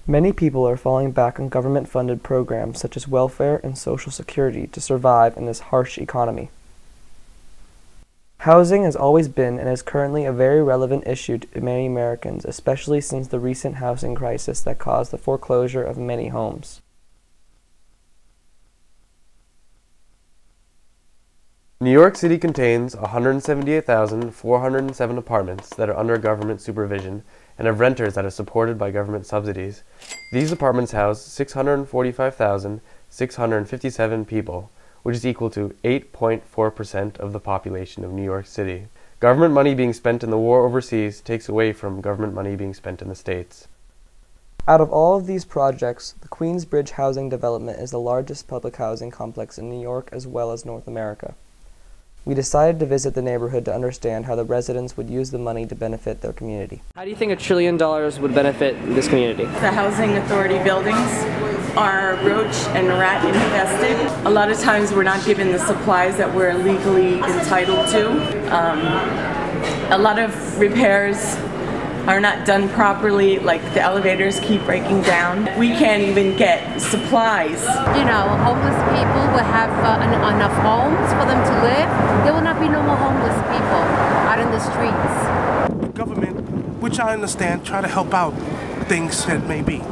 Many people are falling back on government-funded programs such as welfare and Social Security to survive in this harsh economy. Housing has always been and is currently a very relevant issue to many Americans, especially since the recent housing crisis that caused the foreclosure of many homes. New York City contains 178,407 apartments that are under government supervision and have renters that are supported by government subsidies. These apartments house 645,657 people, which is equal to 8.4% of the population of New York City. Government money being spent in the war overseas takes away from government money being spent in the States. Out of all of these projects, the Queensbridge housing development is the largest public housing complex in New York as well as North America. We decided to visit the neighborhood to understand how the residents would use the money to benefit their community. How do you think $1 trillion would benefit this community? The housing authority buildings are roach and rat infested. A lot of times we're not given the supplies that we're legally entitled to. A lot of repairs are not done properly, like the elevators keep breaking down. We can't even get supplies. You know, homeless people will have enough homes for them to live. There will not be no more homeless people out in the streets. The government, which I understand, try to help out things that may be,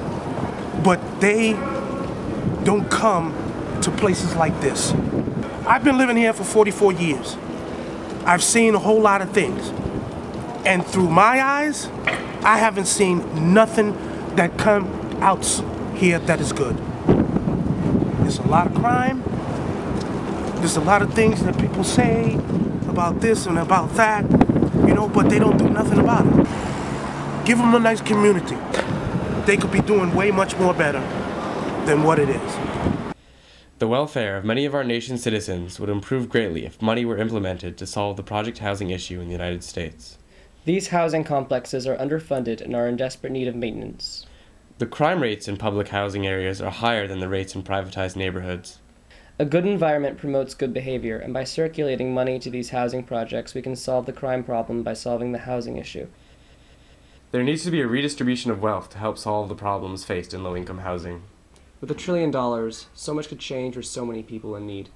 but they don't come to places like this. I've been living here for 44 years. I've seen a whole lot of things. And through my eyes, I haven't seen nothing that come out here that is good. There's a lot of crime. There's a lot of things that people say about this and about that, you know, but they don't do nothing about it. Give them a nice community. They could be doing way much more better than what it is. The welfare of many of our nation's citizens would improve greatly if money were implemented to solve the project housing issue in the United States. These housing complexes are underfunded and are in desperate need of maintenance. The crime rates in public housing areas are higher than the rates in privatized neighborhoods. A good environment promotes good behavior, and by circulating money to these housing projects, we can solve the crime problem by solving the housing issue. There needs to be a redistribution of wealth to help solve the problems faced in low-income housing. With $1 trillion, so much could change for so many people in need.